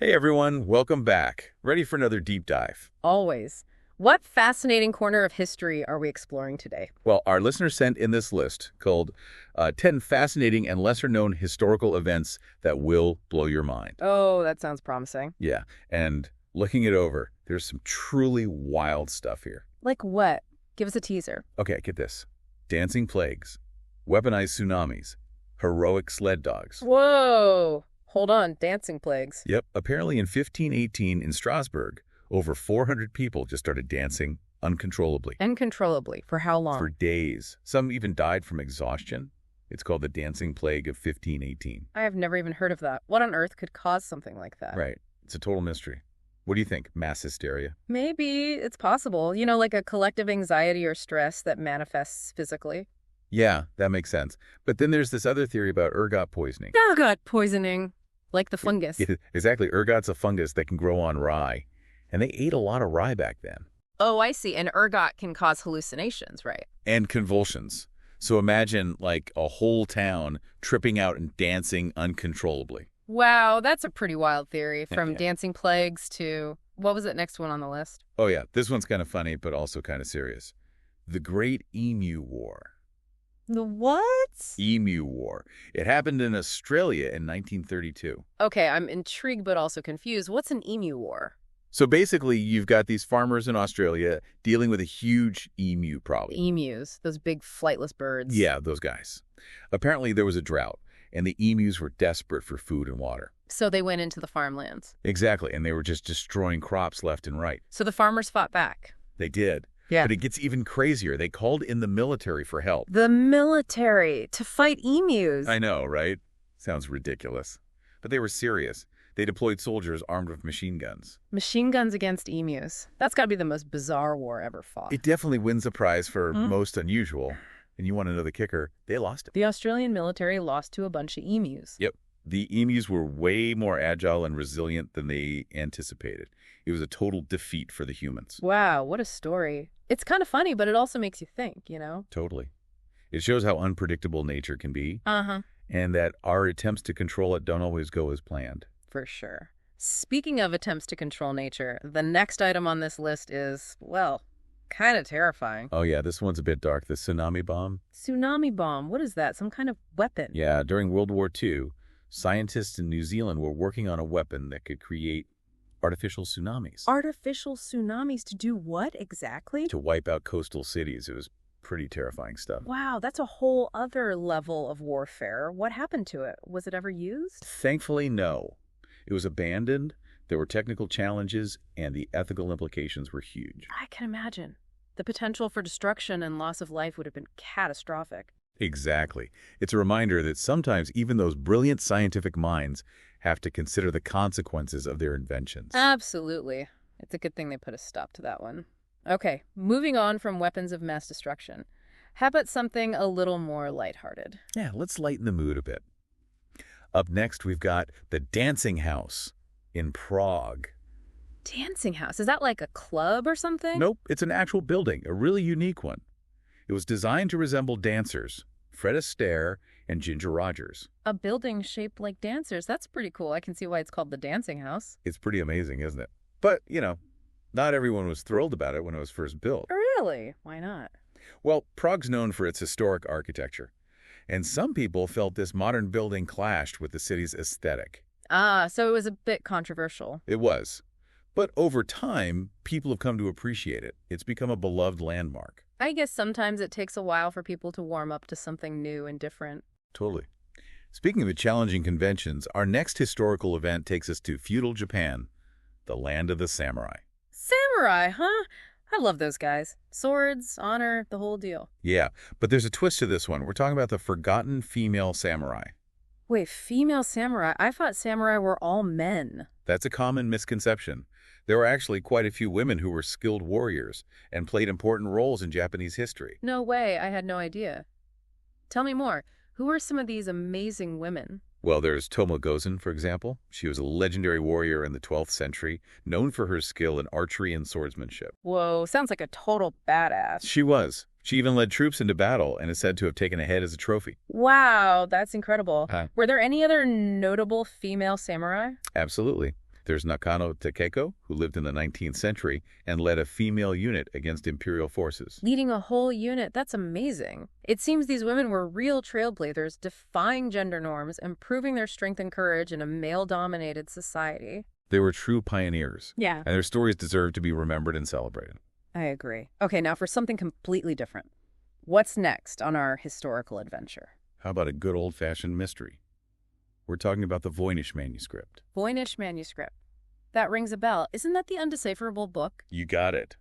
Hey everyone, welcome back. Ready for another deep dive? Always. What fascinating corner of history are we exploring today? Well, our listeners sent in this list called 10 Fascinating and Lesser-Known Historical Events That Will Blow Your Mind. Oh, that sounds promising. Yeah, and looking it over, there's some truly wild stuff here. Like what? Give us a teaser. Okay, get this. Dancing plagues, weaponized tsunamis, heroic sled dogs. Whoa! Hold on, dancing plagues. Yep, apparently in 1518 in Strasbourg, over 400 people just started dancing uncontrollably. Uncontrollably. For how long? For days. Some even died from exhaustion. It's called the Dancing Plague of 1518. I have never even heard of that. What on earth could cause something like that? Right. It's a total mystery. What do you think? Mass hysteria? Maybe it's possible. Like a collective anxiety or stress that manifests physically. Yeah, that makes sense. But then there's this other theory about ergot poisoning. Ergot poisoning. Like the fungus. Exactly. Ergot's a fungus that can grow on rye. And they ate a lot of rye back then. Oh, I see. And ergot can cause hallucinations, right? And convulsions. So imagine like a whole town tripping out and dancing uncontrollably. Wow, that's a pretty wild theory. From Yeah. dancing plagues to, what was it next one on the list? Oh yeah, this one's kind of funny, but also kind of serious. The Great Emu War. The what? Emu War. It happened in Australia in 1932. Okay, I'm intrigued but also confused. What's an emu war? So basically, you've got these farmers in Australia dealing with a huge emu problem. Emus, those big flightless birds. Yeah, those guys. Apparently, there was a drought, and the emus were desperate for food and water. So they went into the farmlands. Exactly, and they were just destroying crops left and right. So the farmers fought back. They did. Yeah. But it gets even crazier. They called in the military for help. The military to fight emus. I know, right? Sounds ridiculous. But they were serious. They deployed soldiers armed with machine guns. Machine guns against emus. That's got to be the most bizarre war ever fought. It definitely wins a prize for most unusual. And you want to know the kicker? They lost it. The Australian military lost to a bunch of emus. Yep. The emus were way more agile and resilient than they anticipated. It was a total defeat for the humans. Wow, what a story. It's kind of funny, but it also makes you think, Totally. It shows how unpredictable nature can be, Uh-huh. and that our attempts to control it don't always go as planned. For sure. Speaking of attempts to control nature, the next item on this list is, well, kind of terrifying. Oh yeah, this one's a bit dark. The Tsunami Bomb. Tsunami bomb. What is that? Some kind of weapon? Yeah, during World War II, scientists in New Zealand were working on a weapon that could create artificial tsunamis. Artificial tsunamis to do what exactly? To wipe out coastal cities. It was pretty terrifying stuff. Wow, that's a whole other level of warfare. What happened to it? Was it ever used? Thankfully, no. It was abandoned, there were technical challenges, and the ethical implications were huge. I can imagine. The potential for destruction and loss of life would have been catastrophic. Exactly. It's a reminder that sometimes even those brilliant scientific minds have to consider the consequences of their inventions. Absolutely. It's a good thing they put a stop to that one. Okay, moving on from weapons of mass destruction. How about something a little more lighthearted? Yeah, let's lighten the mood a bit. Up next, we've got the Dancing House in Prague. Dancing house? Is that like a club or something? Nope, it's an actual building, a really unique one. It was designed to resemble dancers, Fred Astaire and Ginger Rogers. A building shaped like dancers. That's pretty cool. I can see why it's called the Dancing House. It's pretty amazing, isn't it? But, not everyone was thrilled about it when it was first built. Really? Why not? Well, Prague's known for its historic architecture, and some people felt this modern building clashed with the city's aesthetic. Ah, so it was a bit controversial. It was. But over time, people have come to appreciate it. It's become a beloved landmark. I guess sometimes it takes a while for people to warm up to something new and different. Totally. Speaking of challenging conventions, our next historical event takes us to feudal Japan, the land of the samurai. Samurai, huh? I love those guys. Swords, honor, the whole deal. Yeah, but there's a twist to this one. We're talking about the forgotten female samurai. Wait, female samurai? I thought samurai were all men. That's a common misconception. There were actually quite a few women who were skilled warriors and played important roles in Japanese history. No way, I had no idea. Tell me more. Who are some of these amazing women? Well, there's Tomoe Gozen, for example. She was a legendary warrior in the 12th century, known for her skill in archery and swordsmanship. Whoa, sounds like a total badass. She was. She even led troops into battle and is said to have taken a head as a trophy. Wow, that's incredible. Huh. Were there any other notable female samurai? Absolutely. There's Nakano Takeko, who lived in the 19th century and led a female unit against imperial forces. Leading a whole unit, that's amazing. It seems these women were real trailblazers, defying gender norms and proving their strength and courage in a male-dominated society. They were true pioneers. Yeah. And their stories deserve to be remembered and celebrated. I agree. Okay, now for something completely different. What's next on our historical adventure? How about a good old-fashioned mystery? We're talking about the Voynich Manuscript. Voynich Manuscript. That rings a bell. Isn't that the undecipherable book? You got it.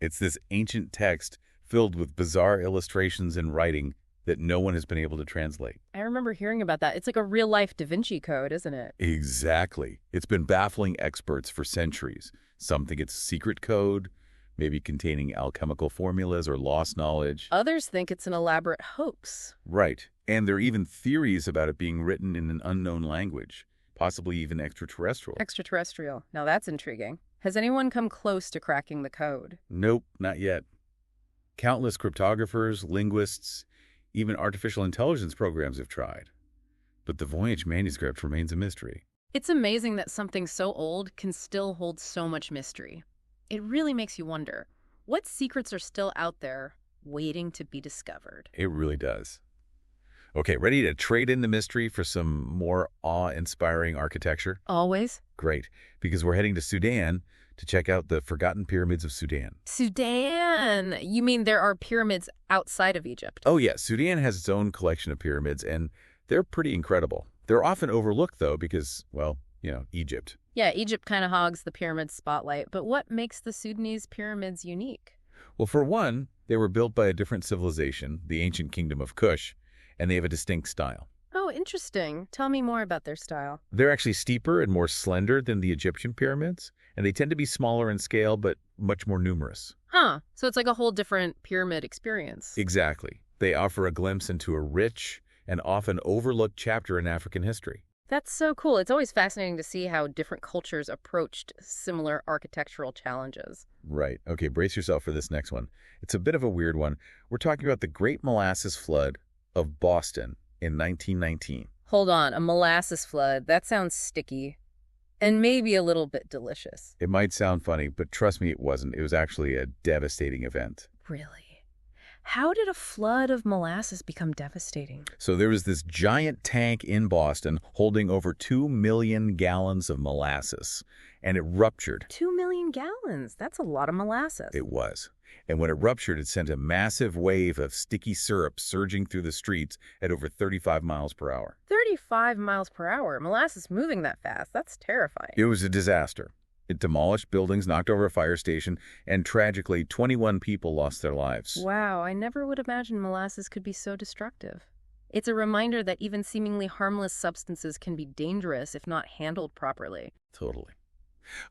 It's this ancient text filled with bizarre illustrations and writing that no one has been able to translate. I remember hearing about that. It's like a real-life Da Vinci Code, isn't it? Exactly. It's been baffling experts for centuries. Some think it's a secret code, maybe containing alchemical formulas or lost knowledge. Others think it's an elaborate hoax. Right. And there are even theories about it being written in an unknown language, possibly even extraterrestrial. Extraterrestrial. Now that's intriguing. Has anyone come close to cracking the code? Nope, not yet. Countless cryptographers, linguists, even artificial intelligence programs have tried. But the Voynich Manuscript remains a mystery. It's amazing that something so old can still hold so much mystery. It really makes you wonder, what secrets are still out there waiting to be discovered? It really does. Okay, ready to trade in the mystery for some more awe-inspiring architecture? Always? Great, because we're heading to Sudan to check out the Forgotten Pyramids of Sudan. Sudan! You mean there are pyramids outside of Egypt? Oh yeah, Sudan has its own collection of pyramids, and they're pretty incredible. They're often overlooked, though, because, well, Egypt. Yeah, Egypt kind of hogs the pyramid spotlight, but what makes the Sudanese pyramids unique? Well, for one, they were built by a different civilization, the ancient kingdom of Kush, and they have a distinct style. Oh, interesting. Tell me more about their style. They're actually steeper and more slender than the Egyptian pyramids, and they tend to be smaller in scale, but much more numerous. Huh. So it's like a whole different pyramid experience. Exactly. They offer a glimpse into a rich and often overlooked chapter in African history. That's so cool. It's always fascinating to see how different cultures approached similar architectural challenges. Right. Okay, brace yourself for this next one. It's a bit of a weird one. We're talking about the Great Molasses Flood of Boston in 1919. Hold on, a molasses flood. That sounds sticky. And maybe a little bit delicious. It might sound funny, but trust me, it wasn't. It was actually a devastating event. Really? How did a flood of molasses become devastating? So there was this giant tank in Boston holding over 2 million gallons of molasses, and it ruptured. 2 million gallons? That's a lot of molasses. It was. And when it ruptured, it sent a massive wave of sticky syrup surging through the streets at over 35 miles per hour. 35 miles per hour? Molasses moving that fast? That's terrifying. It was a disaster. It demolished buildings, knocked over a fire station, and tragically, 21 people lost their lives. Wow, I never would imagine molasses could be so destructive. It's a reminder that even seemingly harmless substances can be dangerous if not handled properly. Totally.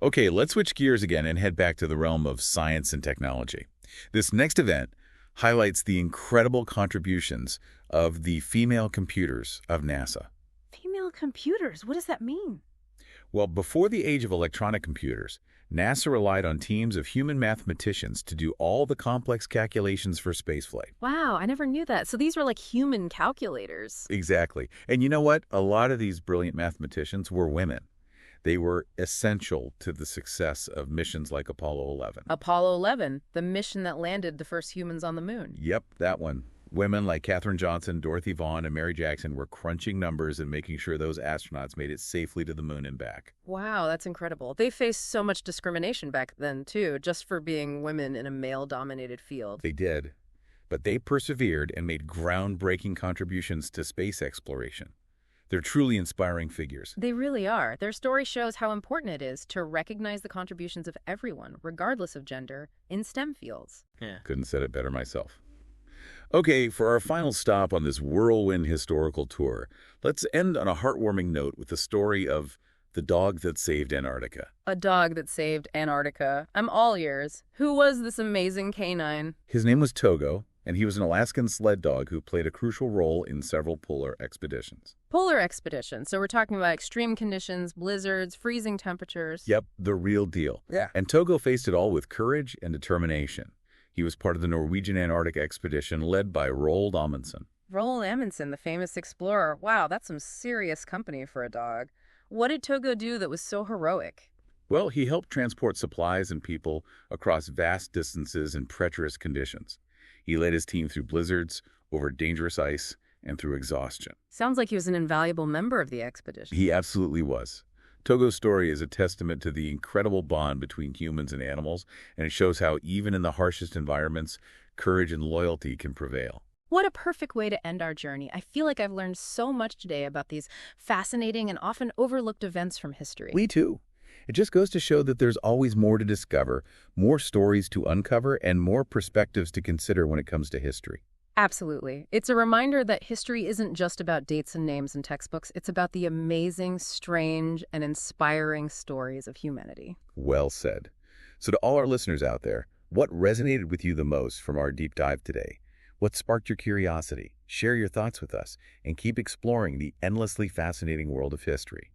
Okay, let's switch gears again and head back to the realm of science and technology. This next event highlights the incredible contributions of the female computers of NASA. Female computers? What does that mean? Well, before the age of electronic computers, NASA relied on teams of human mathematicians to do all the complex calculations for spaceflight. Wow, I never knew that. So these were like human calculators. Exactly. And you know what? A lot of these brilliant mathematicians were women. They were essential to the success of missions like Apollo 11. Apollo 11, the mission that landed the first humans on the moon. Yep, that one. Women like Katherine Johnson, Dorothy Vaughan, and Mary Jackson were crunching numbers and making sure those astronauts made it safely to the moon and back. Wow, that's incredible. They faced so much discrimination back then, too, just for being women in a male-dominated field. They did. But they persevered and made groundbreaking contributions to space exploration. They're truly inspiring figures. They really are. Their story shows how important it is to recognize the contributions of everyone, regardless of gender, in STEM fields. Yeah. Couldn't have said it better myself. Okay, for our final stop on this whirlwind historical tour, let's end on a heartwarming note with the story of the dog that saved Antarctica. A dog that saved Antarctica. I'm all ears. Who was this amazing canine? His name was Togo, and he was an Alaskan sled dog who played a crucial role in several polar expeditions. Polar expeditions. So we're talking about extreme conditions, blizzards, freezing temperatures. Yep, the real deal. Yeah. And Togo faced it all with courage and determination. He was part of the Norwegian Antarctic expedition led by Roald Amundsen. Roald Amundsen, the famous explorer. Wow, that's some serious company for a dog. What did Togo do that was so heroic? Well, he helped transport supplies and people across vast distances in treacherous conditions. He led his team through blizzards, over dangerous ice, and through exhaustion. Sounds like he was an invaluable member of the expedition. He absolutely was. Togo's story is a testament to the incredible bond between humans and animals, and it shows how even in the harshest environments, courage and loyalty can prevail. What a perfect way to end our journey. I feel like I've learned so much today about these fascinating and often overlooked events from history. We too. It just goes to show that there's always more to discover, more stories to uncover, and more perspectives to consider when it comes to history. Absolutely. It's a reminder that history isn't just about dates and names and textbooks. It's about the amazing, strange, and inspiring stories of humanity. Well said. So to all our listeners out there, what resonated with you the most from our deep dive today? What sparked your curiosity? Share your thoughts with us and keep exploring the endlessly fascinating world of history.